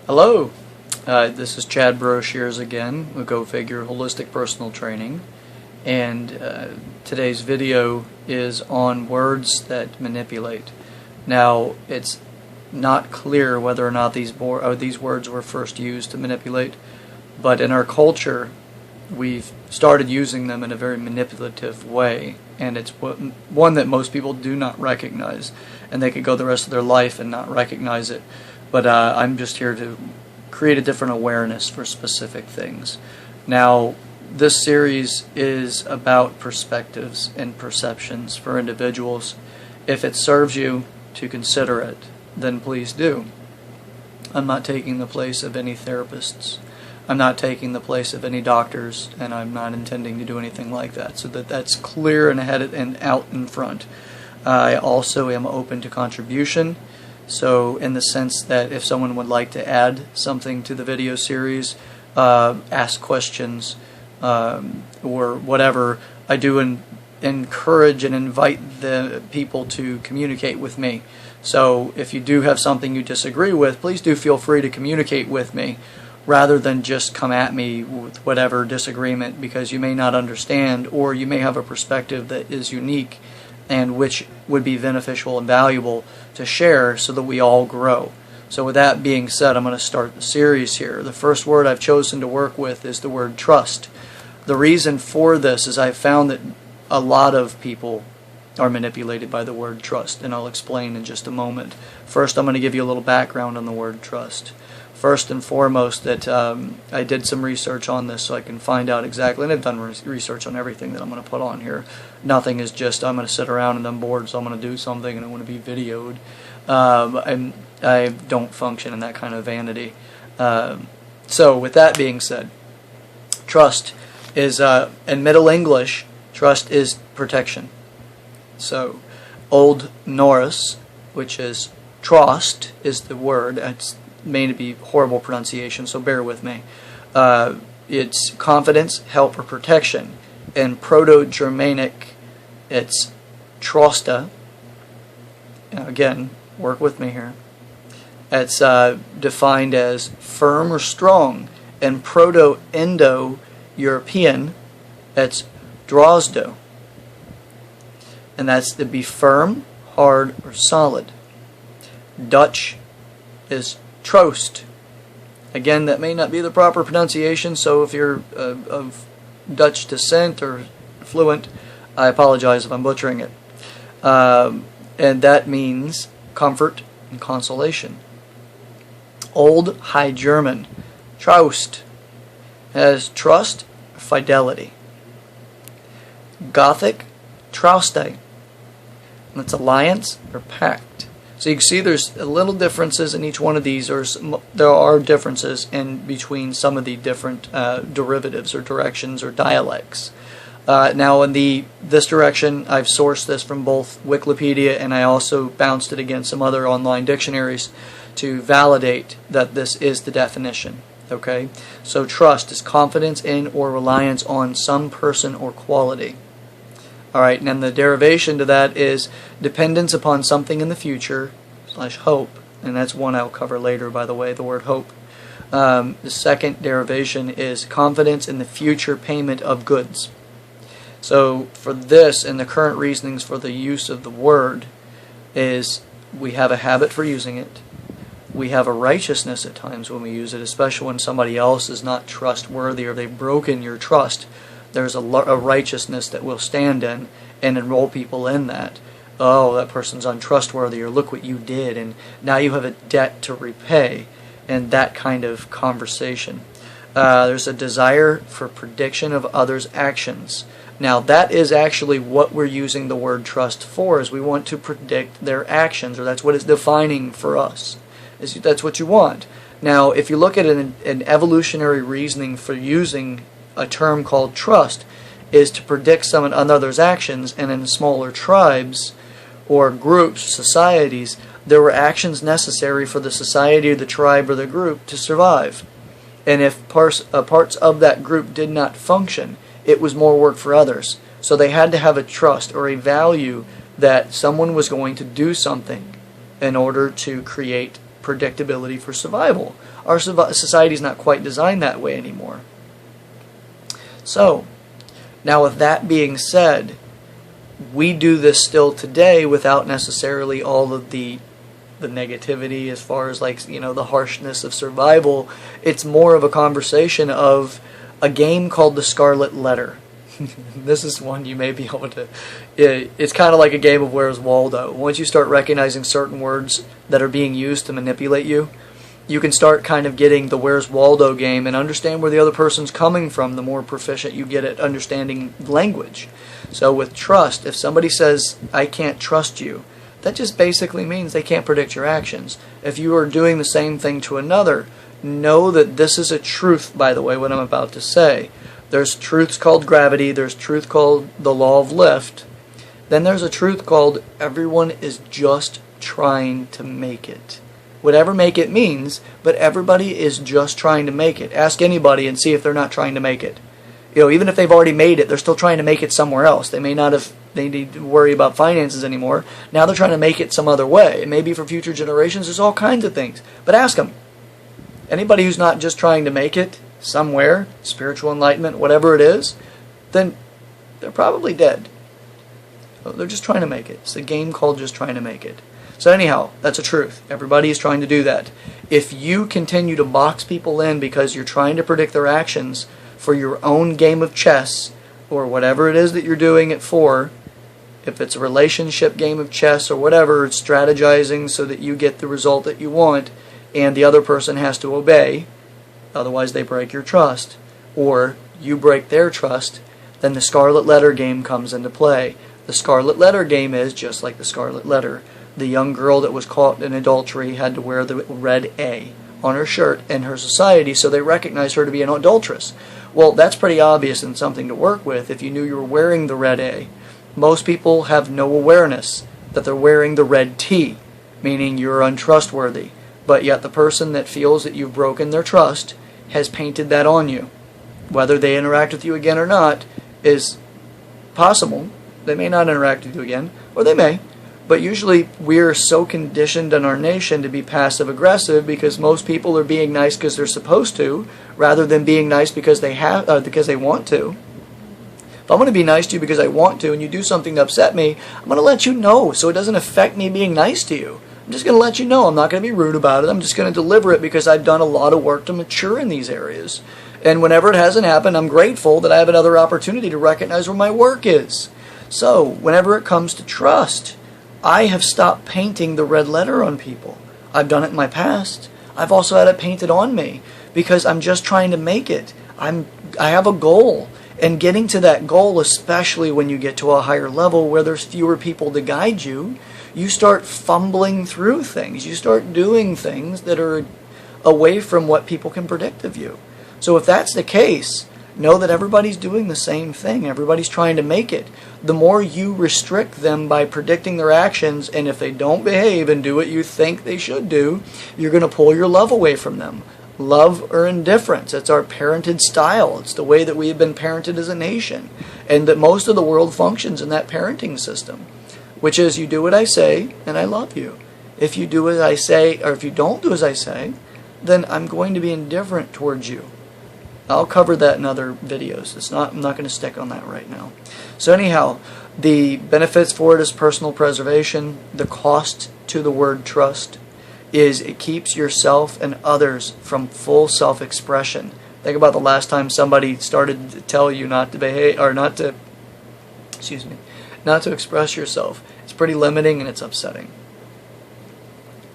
Hello, this is Chad Broshears again with Go Figure Holistic Personal Training, and today's video is on words that manipulate. Now, it's not clear whether or not these words were first used to manipulate, but in our culture we've started using them in a very manipulative way, and it's one that most people do not recognize, and they could go the rest of their life and not recognize it. But I'm just here to create a different awareness for specific things. Now, this series is about perspectives and perceptions for individuals. If it serves you to consider it, then please do. I'm not taking the place of any therapists. I'm not taking the place of any doctors, and I'm not intending to do anything like that, so that's clear and ahead and out in front. I also am open to contribution. So in the sense that if someone would like to add something to the video series, ask questions, or whatever, I do encourage and invite the people to communicate with me. So if you do have something you disagree with, please do feel free to communicate with me rather than just come at me with whatever disagreement, because you may not understand, or you may have a perspective that is unique and which would be beneficial and valuable to share so that we all grow. So with that being said, I'm going to start the series here. The first word I've chosen to work with is the word trust. The reason for this is I've found that a lot of people are manipulated by the word trust, and I'll explain in just a moment. First, I'm going to give you a little background on the word trust. First and foremost, that I did some research on this so I can find out exactly, and I've done research on everything that I'm going to put on here. Nothing is just, I'm going to sit around and I'm bored, so I'm going to do something and I want to be videoed. I don't function in that kind of vanity. So with that being said, trust is, in Middle English, trust is protection. So Old Norse, which is trost, is the word. It's may be horrible pronunciation, so bear with me. It's confidence, help, or protection. In Proto-Germanic, it's trosta. Again, work with me here. It's defined as firm or strong. In Proto-Indo-European, it's drozdo. And that's to be firm, hard, or solid. Dutch is troost. Again, that may not be the proper pronunciation, so if you're of Dutch descent or fluent, I apologize if I'm butchering it. And that means comfort and consolation. Old High German, Trost, has trust, fidelity. Gothic, Trauste, that's alliance or pact. So you can see there's little differences in each one of these, or there are differences in between some of the different derivatives or directions or dialects. Now in this direction, I've sourced this from both Wikipedia, and I also bounced it against some other online dictionaries to validate that this is the definition. Okay, so trust is confidence in or reliance on some person or quality. Alright, and then the derivation to that is dependence upon something in the future / hope, and that's one I'll cover later, by the way, the word hope. The second derivation is confidence in the future payment of goods. So for this, and the current reasonings for the use of the word, is we have a habit for using it. We have a righteousness at times when we use it, especially when somebody else is not trustworthy or they've broken your trust. There's a righteousness that will stand in and enroll people in that. Oh, that person's untrustworthy, or look what you did, and now you have a debt to repay, and that kind of conversation. There's a desire for prediction of others' actions. Now, that is actually what we're using the word trust for, is we want to predict their actions, or that's what it's defining for us. That's what you want. Now, if you look at an evolutionary reasoning for using a term called trust, is to predict someone another's actions, and in smaller tribes or groups, societies, there were actions necessary for the society or the tribe or the group to survive. And if parts of that group did not function, it was more work for others. So they had to have a trust or a value that someone was going to do something in order to create predictability for survival. Our society is not quite designed that way anymore. So, now with that being said, we do this still today without necessarily all of the negativity as far as, like, you know, the harshness of survival. It's more of a conversation of a game called the Scarlet Letter. This is one you may be able to... It's kind of like a game of Where's Waldo. Once you start recognizing certain words that are being used to manipulate you, you can start kind of getting the Where's Waldo game and understand where the other person's coming from the more proficient you get at understanding language. So with trust, if somebody says, I can't trust you, that just basically means they can't predict your actions. If you are doing the same thing to another, know that this is a truth, by the way, what I'm about to say. There's truths called gravity, there's truth called the law of lift, then there's a truth called everyone is just trying to make it. Whatever make it means, but everybody is just trying to make it. Ask anybody and see if they're not trying to make it. You know, even if they've already made it, they're still trying to make it somewhere else. They may not have, they need to worry about finances anymore. Now they're trying to make it some other way. It may be for future generations, there's all kinds of things. But ask them. Anybody who's not just trying to make it somewhere, spiritual enlightenment, whatever it is, then they're probably dead. They're just trying to make it. It's a game called just trying to make it. So anyhow, that's a truth. Everybody is trying to do that. If you continue to box people in because you're trying to predict their actions for your own game of chess, or whatever it is that you're doing it for, if it's a relationship game of chess or whatever, it's strategizing so that you get the result that you want, and the other person has to obey, otherwise they break your trust, or you break their trust, then the Scarlet Letter game comes into play. The Scarlet Letter game is just like the Scarlet Letter. The young girl that was caught in adultery had to wear the red A on her shirt in her society, so they recognized her to be an adulteress. Well, that's pretty obvious and something to work with if you knew you were wearing the red A. Most people have no awareness that they're wearing the red T, meaning you're untrustworthy. But yet the person that feels that you've broken their trust has painted that on you. Whether they interact with you again or not is possible. They may not interact with you again, or they may. But usually we're so conditioned in our nation to be passive-aggressive because most people are being nice because they're supposed to, rather than being nice because they want to. If I'm going to be nice to you because I want to, and you do something to upset me, I'm going to let you know so it doesn't affect me being nice to you. I'm just going to let you know. I'm not going to be rude about it. I'm just going to deliver it because I've done a lot of work to mature in these areas. And whenever it hasn't happened, I'm grateful that I have another opportunity to recognize where my work is. So, whenever it comes to trust, I have stopped painting the red letter on people. I've done it in my past. I've also had it painted on me because I'm just trying to make it. I have a goal. And getting to that goal, especially when you get to a higher level where there's fewer people to guide you, you start fumbling through things. You start doing things that are away from what people can predict of you. So if that's the case, know that everybody's doing the same thing. Everybody's trying to make it. The more you restrict them by predicting their actions, and if they don't behave and do what you think they should do, you're going to pull your love away from them. Love or indifference. It's our parented style. It's the way that we have been parented as a nation. And that most of the world functions in that parenting system. Which is, you do what I say, and I love you. If you do as I say, or if you don't do as I say, then I'm going to be indifferent towards you. I'll cover that in other videos. I'm not going to stick on that right now. So anyhow, the benefits for it is personal preservation. The cost to the word trust is it keeps yourself and others from full self-expression. Think about the last time somebody started to tell you not to behave, or not to express yourself. It's pretty limiting and it's upsetting.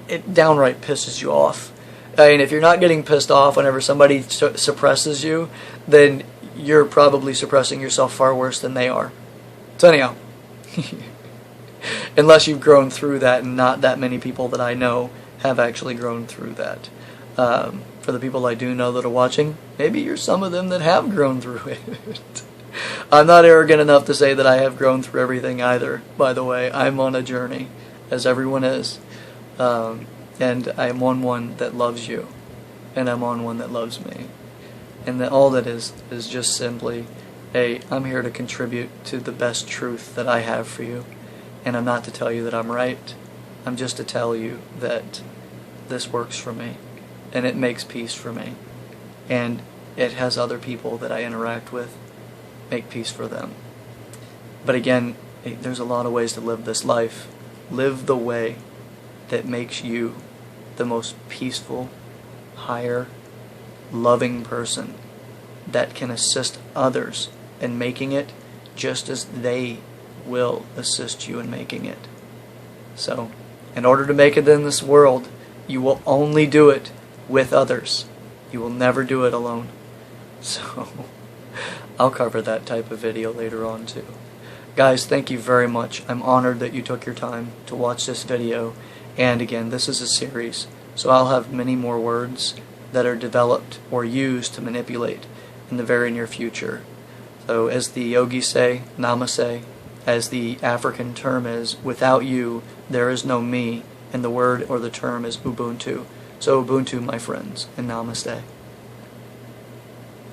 It downright pisses you off. I mean, if you're not getting pissed off whenever somebody suppresses you, then you're probably suppressing yourself far worse than they are. So anyhow, unless you've grown through that, and not that many people that I know have actually grown through that. For the people I do know that are watching, maybe you're some of them that have grown through it. I'm not arrogant enough to say that I have grown through everything either, by the way. I'm on a journey, as everyone is. And I am on one that loves you, and I'm on one that loves me. And that all that is just simply, I'm here to contribute to the best truth that I have for you. And I'm not to tell you that I'm right. I'm just to tell you that this works for me, and it makes peace for me, and it has other people that I interact with make peace for them. But again, there's a lot of ways to live this life. Live the way that makes you the most peaceful, higher, loving person that can assist others in making it just as they will assist you in making it. So, in order to make it in this world, you will only do it with others. You will never do it alone. So, I'll cover that type of video later on too. Guys, thank you very much. I'm honored that you took your time to watch this video. And again, this is a series, so I'll have many more words that are developed or used to manipulate in the very near future. So as the yogis say, namaste. As the African term is, without you, there is no me, and the word or the term is Ubuntu. So Ubuntu, my friends, and namaste.